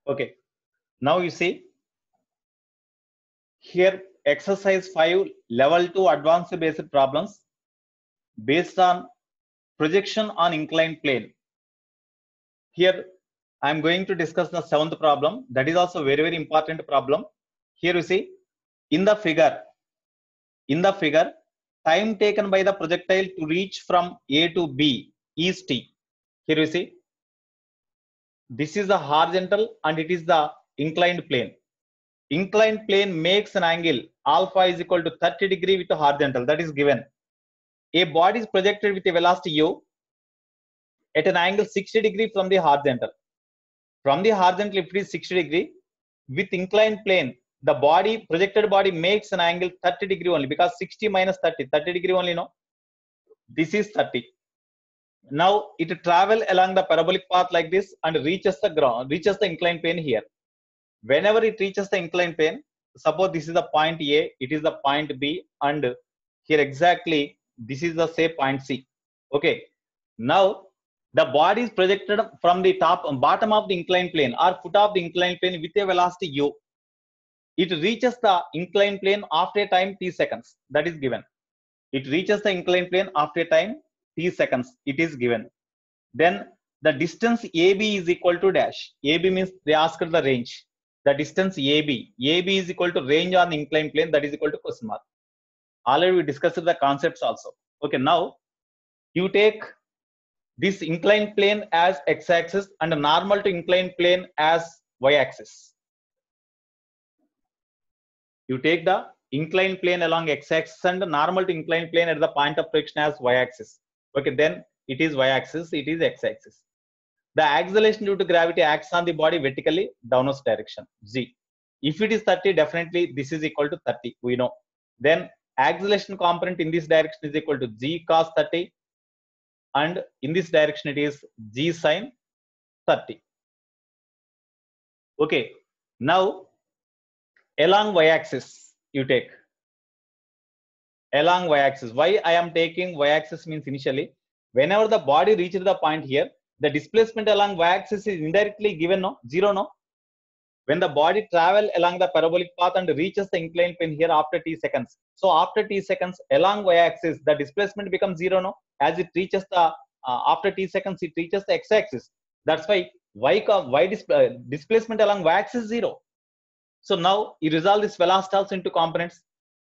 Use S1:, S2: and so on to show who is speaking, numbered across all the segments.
S1: Okay, now you see here exercise 5 level 2 advanced basic problems based on projection on inclined plane. Here I am going to discuss the 7th problem. That is also very important problem. Here you see in the figure, time taken by the projectile to reach from A to B is t. Here you see this is the horizontal and it is the inclined plane. Inclined plane makes an angle alpha is equal to 30 degree with the horizontal, that is given. A body is projected with a velocity u at an angle 60 degree from the horizontal. From the horizontal, if it is 60 degree, with inclined plane, the body, projected body makes an angle 30 degree only, because 60 minus 30, 30 degree only, no? This is 30. Now it travel along the parabolic path like this and reaches the ground, reaches the inclined plane here. Whenever it reaches the inclined plane, suppose this is the point A, it is the point B, and here exactly this is the say point C. Okay. Now the body is projected from the top and bottom of the inclined plane or foot of the inclined plane with a velocity u. It reaches the inclined plane after a time t seconds. That is given. It reaches the inclined plane after a time t seconds. It is given. Then the distance AB is equal to dash. AB means they asked the range. The distance AB. AB is equal to range on the inclined plane. That is equal to question mark. Already we discussed the concepts also. Okay, now you take this inclined plane as x-axis and normal to inclined plane as y-axis. You take the inclined plane along x-axis and normal to inclined plane at the point of projection as y-axis. Okay, then it is y-axis, it is x-axis. The acceleration due to gravity acts on the body vertically downwards direction, z. If it is 30, definitely this is equal to 30, we know. Then acceleration component in this direction is equal to g cos 30, and in this direction it is g sin 30. Okay, now along y-axis you take. Along y-axis, why I am taking y-axis means initially, whenever the body reaches the point here, the displacement along y-axis is indirectly given, no? Zero, no? When the body travel along the parabolic path and reaches the inclined plane here after t seconds. So after t seconds, along y-axis, the displacement becomes zero, no? As it reaches the, after t seconds, it reaches the x-axis. That's why displacement along y-axis is zero. So now you resolve this velocity also into components.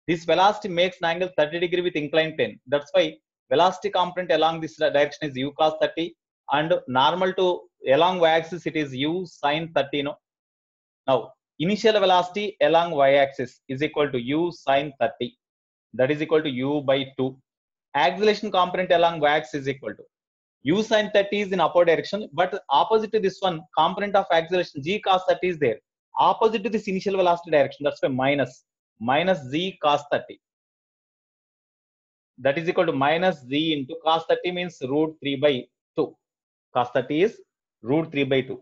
S1: This velocity makes an angle 30 degree with inclined plane. That's why velocity component along this direction is u cos 30, and normal to along y-axis it is u sin 30, no? Now initial velocity along y-axis is equal to u sin 30, that is equal to u by 2. Acceleration component along y-axis is equal to u sin 30 is in upward direction, but opposite to this one, component of acceleration g cos 30 is there, opposite to this initial velocity direction. That's why minus z cos 30, that is equal to minus z into cos 30 means root 3 by 2. Cos 30 is root 3 by 2.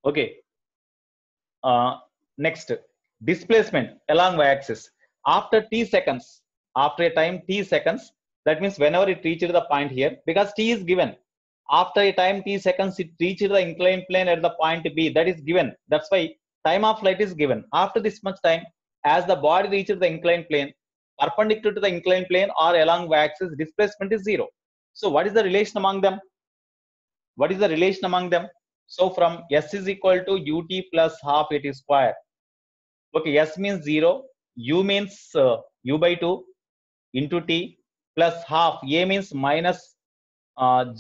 S1: Okay. Next, displacement along y-axis after t seconds, after a time t seconds, that means whenever it reaches the point here, because t is given, after a time t seconds it reaches the inclined plane at the point B, that is given. That's why time of flight is given. After this much time, as the body reaches the inclined plane, perpendicular to the inclined plane or along y-axis, displacement is zero. So what is the relation among them? What is the relation among them? So from s is equal to ut plus half at square. Okay, s means 0, u means u by 2 into t plus half, a means minus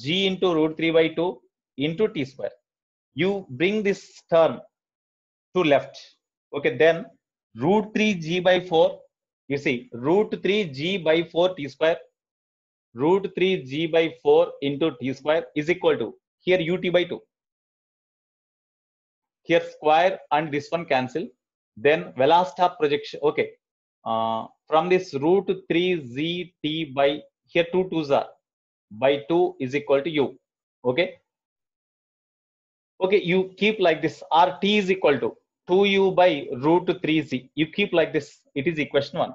S1: g into root 3 by 2 into t square. You bring this term to left. Okay, then root 3 g by 4, you see root 3 g by 4 t square, root 3 g by 4 into t square is equal to, here ut by 2. Here square and this one cancel. Then velocity of projection. Okay. From this root 3 z t by, here 2 2s are, by 2 is equal to u. Okay. Okay, you keep like this, or t is equal to 2u by root 3z. You keep like this. It is equation 1.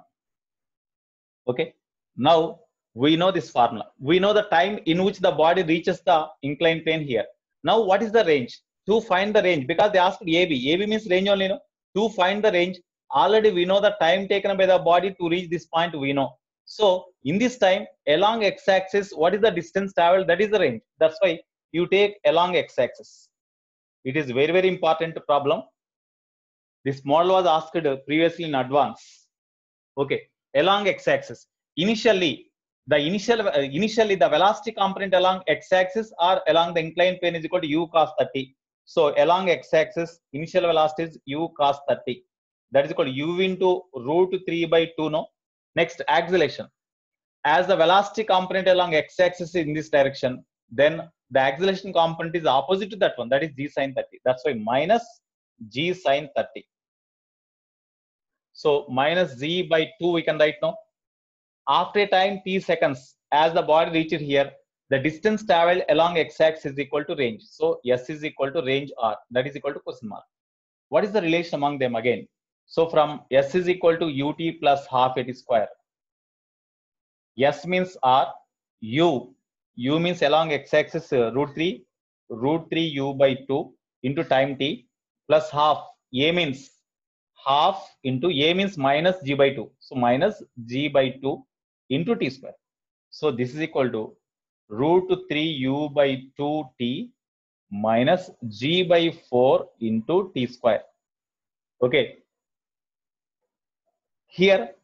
S1: Okay. Now we know this formula. We know the time in which the body reaches the inclined plane here. Now what is the range? to find the range, because they asked AB. AB means range only, no? To find the range, already we know the time taken by the body to reach this point, we know. So in this time, along x-axis, what is the distance traveled? That is the range. That's why you take along x-axis. It is very, very important problem. This model was asked previously in advance. Okay, along x-axis. Initially, the velocity component along x-axis or along the inclined plane is equal to u cos 30. So along x-axis, initial velocity is u cos 30. That is equal to u into root 3 by 2. No. Next, acceleration. As the velocity component along x-axis is in this direction, then the acceleration component is opposite to that one. That is g sin 30. That's why minus g sin 30. So minus z by 2 we can write now. After a time t seconds, as the body reaches here, the distance traveled along x-axis is equal to range. So s is equal to range r. That is equal to question mark. What is the relation among them again? So from s is equal to ut plus half at square. S means r, u means along x-axis root 3 u by 2 into time t plus half. A means half into a means minus g by 2. So minus g by 2 into t square. So this is equal to root 3 u by 2 t minus g by 4 into t square. Okay. Here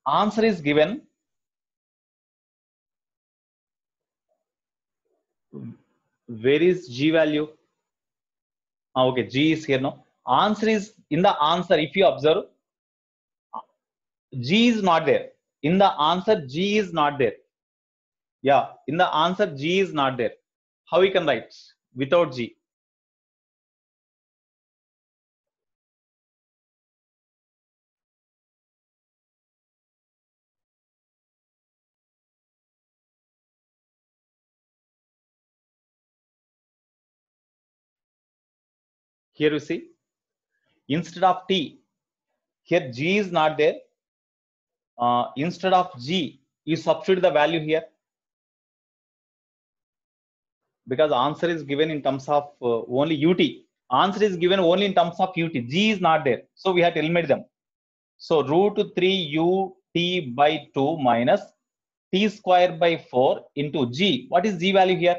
S1: answer is given. Where is g value? Okay, g is here now. Answer is in the answer. If you observe, g is not there. In the answer, g is not there. Yeah, in the answer, g is not there. How we can write without g? Here you see, instead of t, here g is not there. Instead of g, you substitute the value here, because answer is given in terms of only ut. Answer is given only in terms of ut. G is not there, so we have to eliminate them. So root 3 ut by 2 minus t square by 4 into g. What is g value here?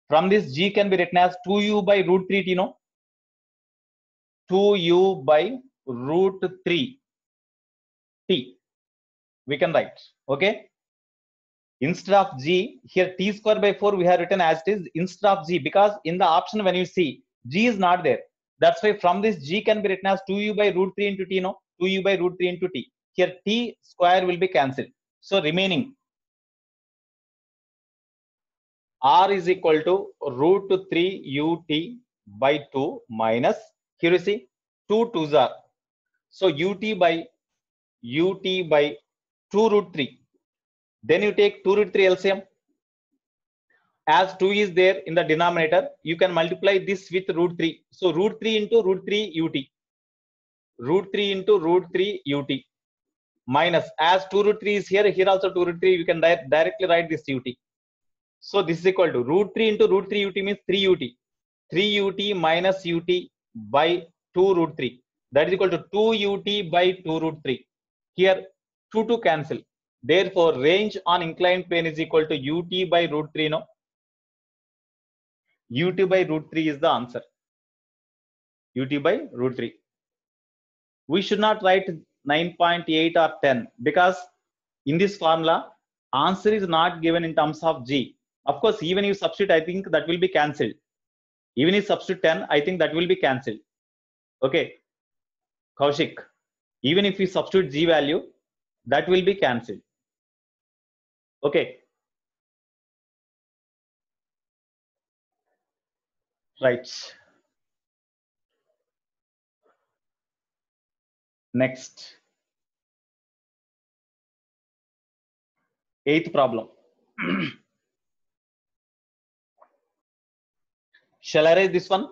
S1: From this, g can be written as 2u by root 3 t, no? 2u by root 3 t. We can write, okay? Instead of g, here t square by 4 we have written as it is instead of g, because in the option when you see, g is not there. That's why from this, g can be written as 2u by root 3 into t, no? 2u by root 3 into t. Here t square will be cancelled. So remaining r is equal to root 3 ut by 2 minus, here you see, 2 2s are. So ut by 2 root 3. Then you take 2 root 3 LCM. As 2 is there in the denominator, you can multiply this with root 3. So root 3 into root 3 ut. Root 3 into root 3 ut. Minus, as 2 root 3 is here, here also 2 root 3, you can directly write this ut. So this is equal to root 3 into root 3 ut means 3 ut. 3 ut minus ut by 2 root 3. That is equal to 2 ut by 2 root 3. Here 2 to cancel. Therefore, range on inclined plane is equal to ut by root 3. No, ut by root 3 is the answer. Ut by root 3. We should not write 9.8 or 10, because in this formula, answer is not given in terms of g. Of course, even if you substitute, I think that will be cancelled. Even if you substitute 10, I think that will be cancelled. Okay, Kaushik, even if you substitute g value, that will be cancelled. Okay. Right. Next. 8th problem. Shall I raise this one?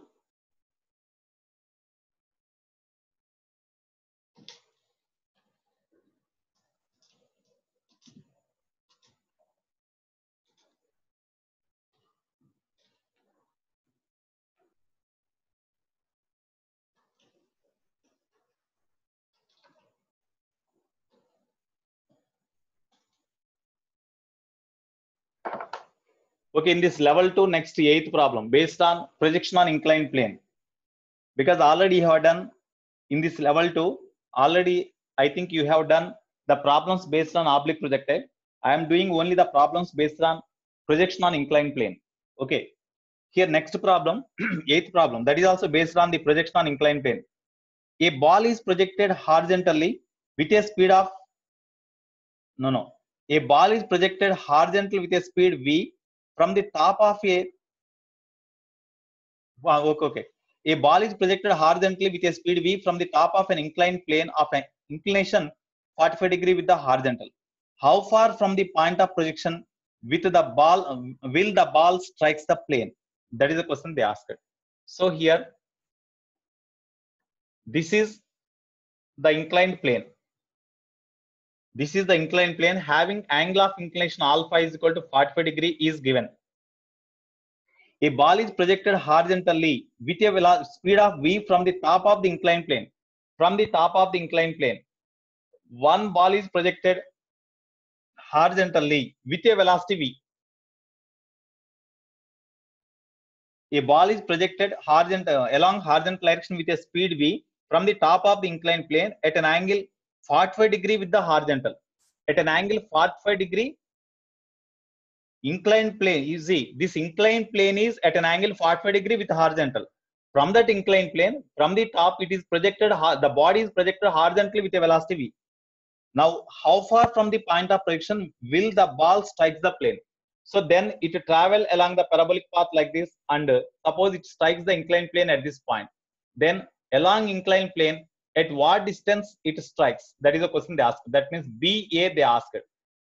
S1: Okay, in this level 2, next 8th problem based on projection on inclined plane. Because already you have done in this level 2, already I think you have done the problems based on oblique projectile. I am doing only the problems based on projection on inclined plane. Okay, here next problem, 8th problem, that is also based on the projection on inclined plane. A ball is projected horizontally with a speed of a ball is projected horizontally with a speed v from the top of a okay. A ball is projected horizontally with a speed v from the top of an inclined plane of an inclination 45 degree with the horizontal. How far from the point of projection with the ball will the ball strikes the plane? That is the question they asked. So here, this is the inclined plane. This is the inclined plane having angle of inclination alpha is equal to 45 degree is given. A ball is projected horizontally with a speed of v from the top of the inclined plane. From the top of the inclined plane, one ball is projected horizontally with a velocity v. A ball is projected along horizontal direction with a speed v from the top of the inclined plane at an angle 45 degree with the horizontal. At an angle 45 degree inclined plane, you see this inclined plane is at an angle 45 degree with horizontal. From that inclined plane, from the top it is projected, the body is projected horizontally with a velocity v. Now, how far from the point of projection will the ball strike the plane? So then it travel along the parabolic path like this, and suppose it strikes the inclined plane at this point. Then along inclined plane, at what distance it strikes? That is the question they asked. That means BA they asked.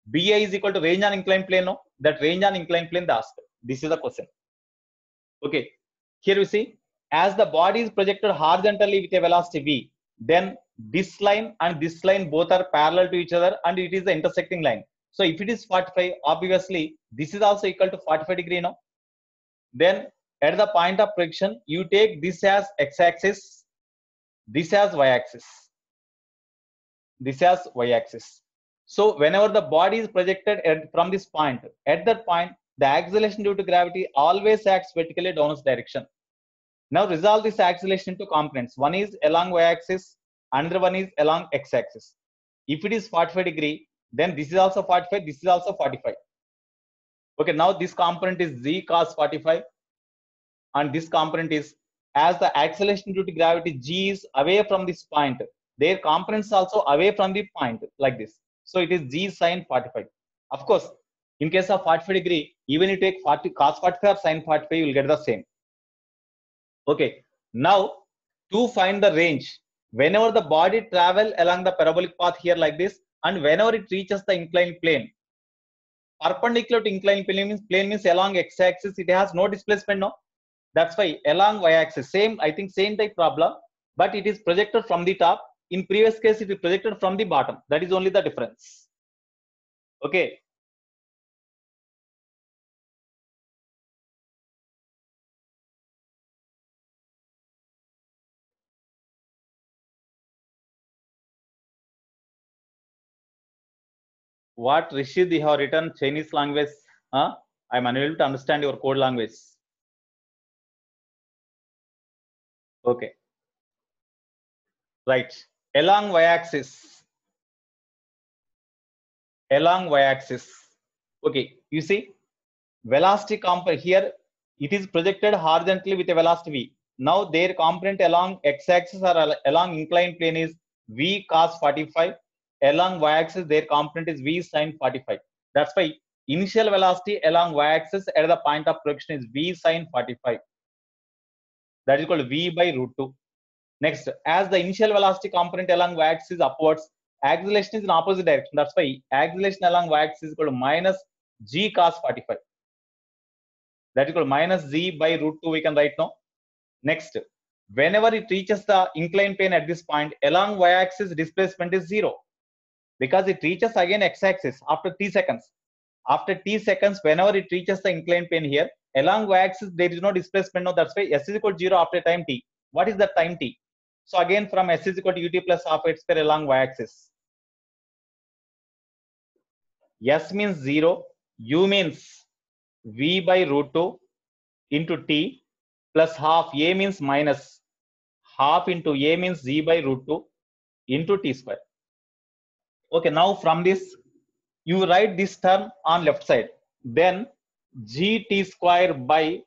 S1: BA is equal to range on inclined plane. No, that range on inclined plane they asked. This is the question. Okay, here you see, as the body is projected horizontally with a velocity v, then this line and this line both are parallel to each other and it is the intersecting line. So if it is 45, obviously this is also equal to 45 degree now. Then at the point of projection, you take this as x-axis, this as y-axis, this as y-axis. So whenever the body is projected from this point, at that point, the acceleration due to gravity always acts vertically downwards direction. Now resolve this acceleration into components. One is along y-axis, another one is along x-axis. If it is 45 degree, then this is also 45, this is also 45. Okay, now this component is z cos 45, and this component is, as the acceleration due to gravity g is away from this point, their components also away from the point like this. So it is g sin 45. Of course, in case of 45 degree, even you take 40 cos 45 or sin 45, you will get the same. Okay, now to find the range, whenever the body travel along the parabolic path here like this, and whenever it reaches the inclined plane, perpendicular to inclined plane means along x-axis, it has no displacement, no. That's why along y-axis, same, I think same type problem, but it is projected from the top. In previous case, it is projected from the bottom. That is only the difference. Okay. What Rishid you have written Chinese language? Huh? I'm unable to understand your code language. Okay. Right. Along y-axis. Along y-axis. Okay. You see, velocity component here, it is projected horizontally with a velocity v. Now their component along x-axis or along inclined plane is v cos 45. Along y-axis, their component is v sin 45. That's why initial velocity along y-axis at the point of projection is v sin 45. That is called v by root 2. Next, as the initial velocity component along y-axis is upwards, acceleration is in opposite direction. That's why acceleration along y-axis is equal to minus g cos 45. That is equal to minus z by root 2 we can write now. Next, whenever it reaches the inclined plane at this point, along y-axis displacement is 0. Because it reaches again x-axis after t seconds. After t seconds, whenever it reaches the inclined plane here, along y-axis there is no displacement. No, that's why s is equal to 0 after time t. What is the time t? So again from s is equal to ut plus half h square along y-axis. S means 0, u means V by root 2 into T plus half A means minus half into A means Z by root 2 into T square. Okay, now from this, you write this term on left side. Then GT square by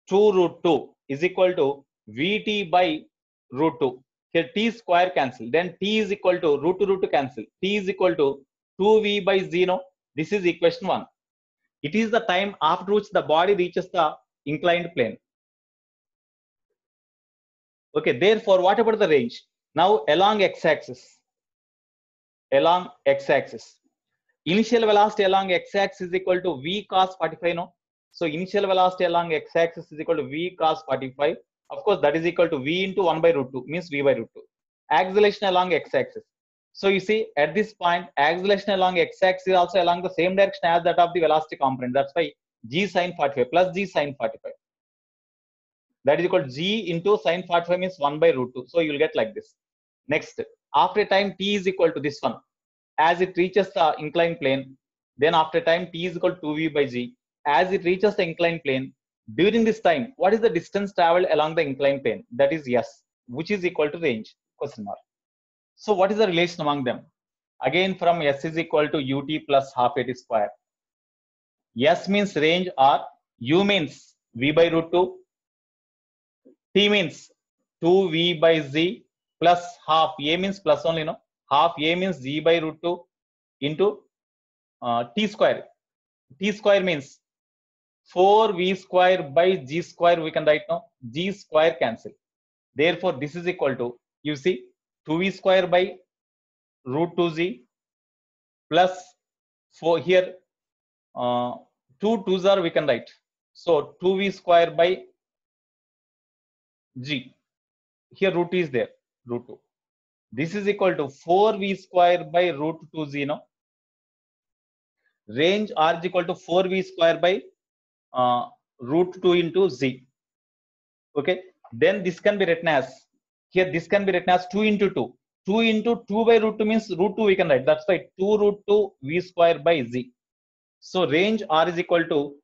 S1: 2 root 2 is equal to Vt by root 2. Here T square cancel. Then T is equal to root 2 cancel. T is equal to 2V by Z. No? This is equation 1. It is the time after which the body reaches the inclined plane. Okay, therefore, what about the range? Now, along x-axis, initial velocity along x-axis is equal to v cos 45. No, so initial velocity along x-axis is equal to v cos 45. Of course, that is equal to v into 1 by root 2 means v by root 2. Acceleration along x-axis. So you see, at this point, acceleration along x-axis is also along the same direction as that of the velocity component. That's why g sin 45 plus g sin 45. That is equal to g into sin 45 means 1 by root 2. So you will get like this. Next, after time t is equal to this one, as it reaches the inclined plane, then after time t is equal to 2v by g, as it reaches the inclined plane, during this time, what is the distance traveled along the inclined plane? That is s, which is equal to range, question mark. So what is the relation among them? Again, from s is equal to ut plus half at square. S means range or u means v by root 2. T means 2v by z plus half. A means plus only, no? Half A means z by root 2 into t square. T square means 4v square by g square. We can write now. G square cancel. Therefore, this is equal to, you see, 2v square by root 2z plus 4 here. 2 2s are we can write. So 2v square by g. Here root is there, root 2. This is equal to 4v square by root 2z. No? Range r is equal to 4v square by root 2 into z. Okay. Then this can be written as, here this can be written as 2 into 2. 2 into 2 by root 2 means root 2 we can write. That's why 2 root 2 v square by z. So range r is equal to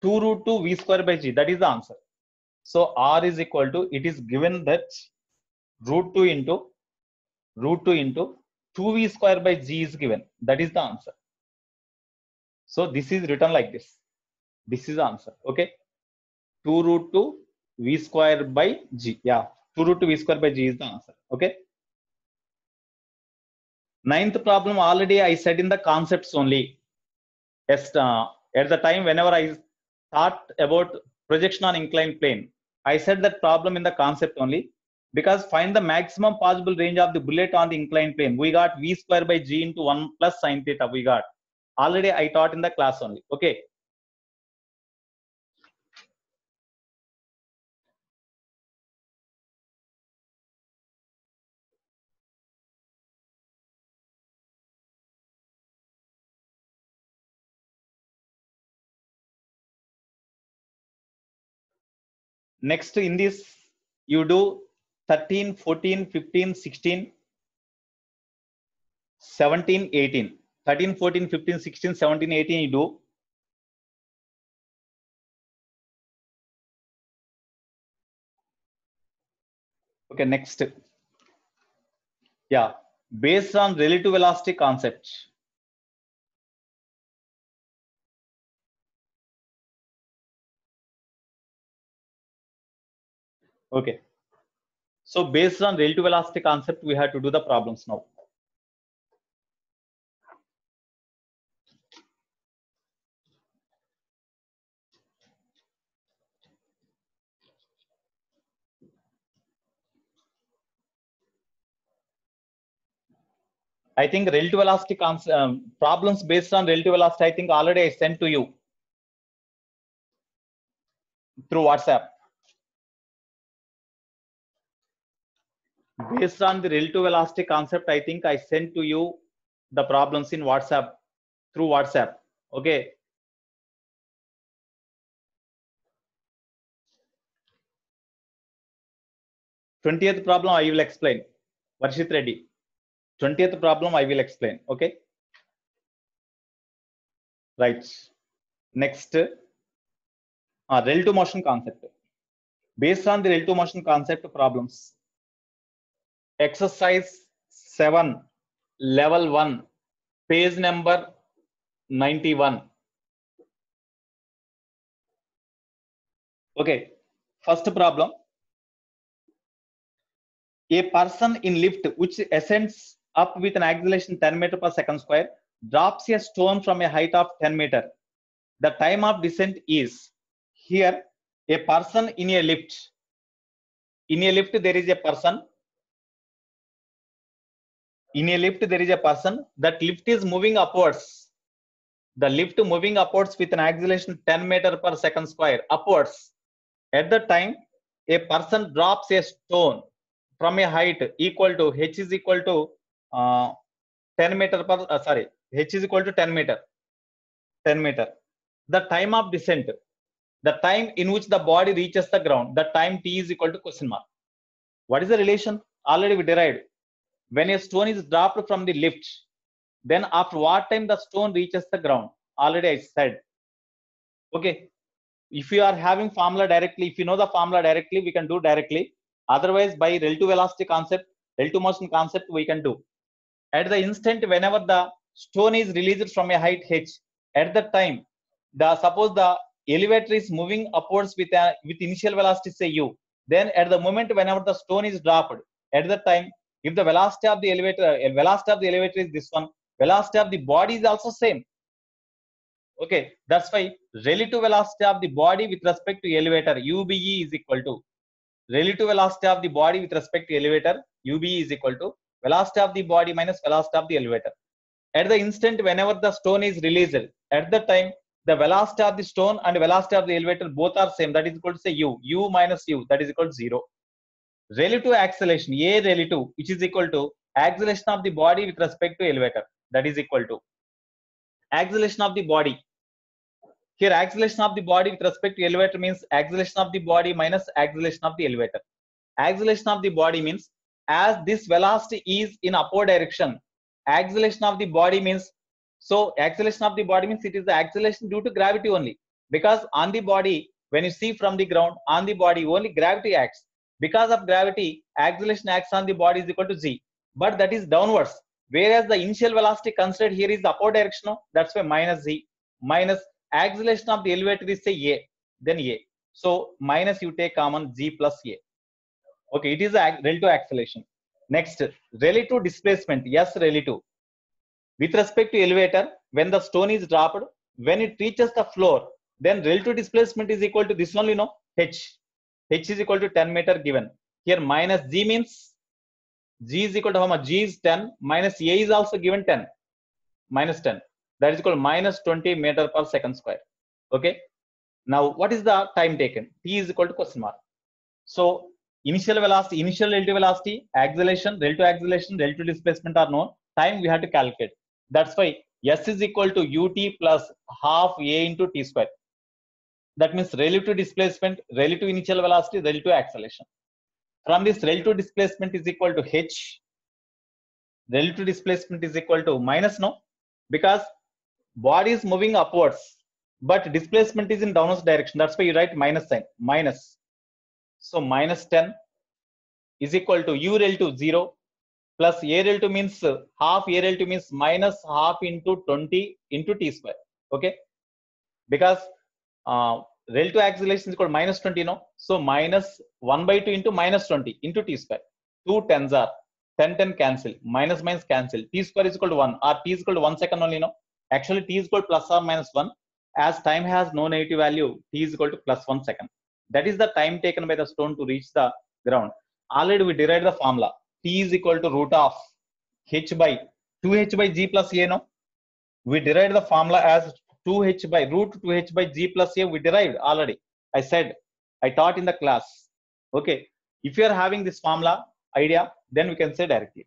S1: 2 root 2 v square by g. That is the answer. So r is equal to, it is given that root 2 into 2v square by g is given. That is the answer. So this is written like this. This is the answer. Okay. 2 root 2 v square by g. Yeah. 2 root 2 v square by g is the answer. Okay. Ninth problem already I said in the concepts only. At the time whenever I thought about projection on inclined plane, I said that problem in the concept only, because find the maximum possible range of the bullet on the inclined plane. We got v square by g into 1 plus sin theta. We got already I taught in the class only. Okay. Next in this, you do 13, 14, 15, 16, 17, 18. 13, 14, 15, 16, 17, 18 you do. Okay, next. Yeah, based on relative velocity concept. Okay. So based on relative velocity concept, we have to do the problems now. I think relative velocity problems based on relative velocity, I think already I sent to you through WhatsApp. Based on the relative velocity concept, I think I sent to you the problems in WhatsApp, through WhatsApp. Okay. Twentieth problem I will explain. Varshit Reddy. 20th problem I will explain. Okay. Right. Next. Relative motion concept. Based on the relative motion concept problems, exercise 7, level 1, page number 91. Okay, first problem. A person in lift which ascends up with an acceleration 10 meter per second square drops a stone from a height of 10 meter. The time of descent is, here a person in a lift. In a lift there is a person. In a lift there is a person. That lift is moving upwards. The lift moving upwards with an acceleration 10 meter per second square upwards. At the time a person drops a stone from a height equal to h is equal to 10 meter per h is equal to 10 meter. The time of descent, the time in which the body reaches the ground, the time t is equal to question mark. What is the relation? Already we derived. When a stone is dropped from the lift, then after what time the stone reaches the ground? Already I said. Okay, if you are having formula directly, if you know the formula directly, we can do directly. Otherwise, by relative velocity concept, relative motion concept, we can do. At the instant whenever the stone is released from a height h, at that time, suppose the elevator is moving upwards with initial velocity say u, then at the moment whenever the stone is dropped, at that time, if the velocity of the elevator is this one, velocity of the body is also same. Okay, that's why relative velocity of the body with respect to elevator ube is equal to relative velocity of the body with respect to elevator ube is equal to velocity of the body minus velocity of the elevator. At the instant whenever the stone is released, at the time the velocity of the stone and velocity of the elevator both are same, that is equal to say u minus u, that is equal to 0. Relative acceleration a relative, which is equal to acceleration of the body with respect to elevator, that is equal to acceleration of the body. Here acceleration of the body with respect to elevator means acceleration of the body minus acceleration of the elevator. Acceleration of the body means, as this velocity is in upward direction, acceleration of the body means, so acceleration of the body means it is the acceleration due to gravity only, because on the body, when you see from the ground, on the body only gravity acts. Because of gravity, acceleration acts on the body is equal to g, but that is downwards, whereas the initial velocity considered here is the upward direction, no? That's why minus g, minus acceleration of the elevator is say a, then a, so minus you take common g plus a. Okay, it is a relative acceleration. Next, relative displacement. Yes, relative. With respect to elevator, when the stone is dropped, when it reaches the floor, then relative displacement is equal to this only, no? H. H is equal to 10 meter given. Here minus g means g is equal to how much? G is 10 minus a is also given 10. Minus 10. That is equal to minus 20 meter per second square. Okay. Now, what is the time taken? T is equal to question mark. So, initial velocity, initial relative velocity, acceleration, relative displacement are known. Time we have to calculate. That's why S is equal to ut plus half a into t square. That means relative displacement, relative initial velocity, relative acceleration. From this, relative displacement is equal to h. Relative displacement is equal to minus, no? Because body is moving upwards, but displacement is in downwards direction. That's why you write minus sign, minus. So minus 10 is equal to u relative 0 plus a relative means half, a relative means minus half into 20 into t square. Okay, because relative acceleration is equal to minus 20, no? So minus 1 by 2 into minus 20 into t square. 2 tens are 10 10 cancel, minus minus cancel, t square is equal to 1, or t is equal to 1 second only, no? Actually t is equal to plus or minus 1. As time has no negative value, t is equal to plus 1 second. That is the time taken by the stone to reach the ground. Already we derived the formula. T is equal to root of h by 2h by g plus a, no? We derived the formula as 2h by root 2h by g plus a. We derived already. I said, I taught in the class. Okay. If you are having this formula idea, then we can say directly.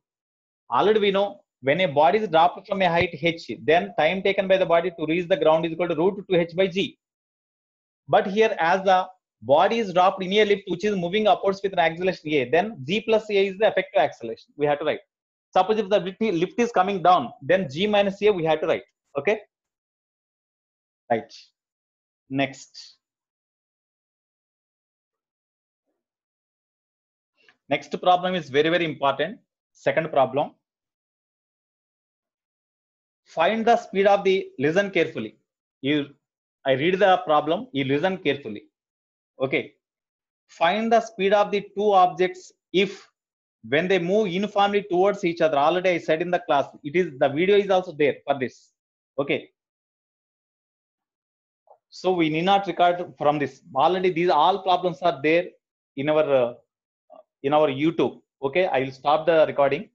S1: Already we know when a body is dropped from a height h, then time taken by the body to reach the ground is equal to root 2h by g. But here, as the body is dropped in a lift which is moving upwards with an acceleration a, then g plus a is the effective acceleration. We have to write. Suppose if the lift is coming down, then g minus a we have to write. Okay. Right. Next. Next problem is very, very important. Second problem. Find the speed of the, listen carefully. I read the problem, you listen carefully. Okay. Find the speed of the two objects if when they move uniformly towards each other. Already I said in the class, it is, the video is also there for this. Okay. So we need not record from this. Already these all problems are there in our YouTube. Okay. I will stop the recording.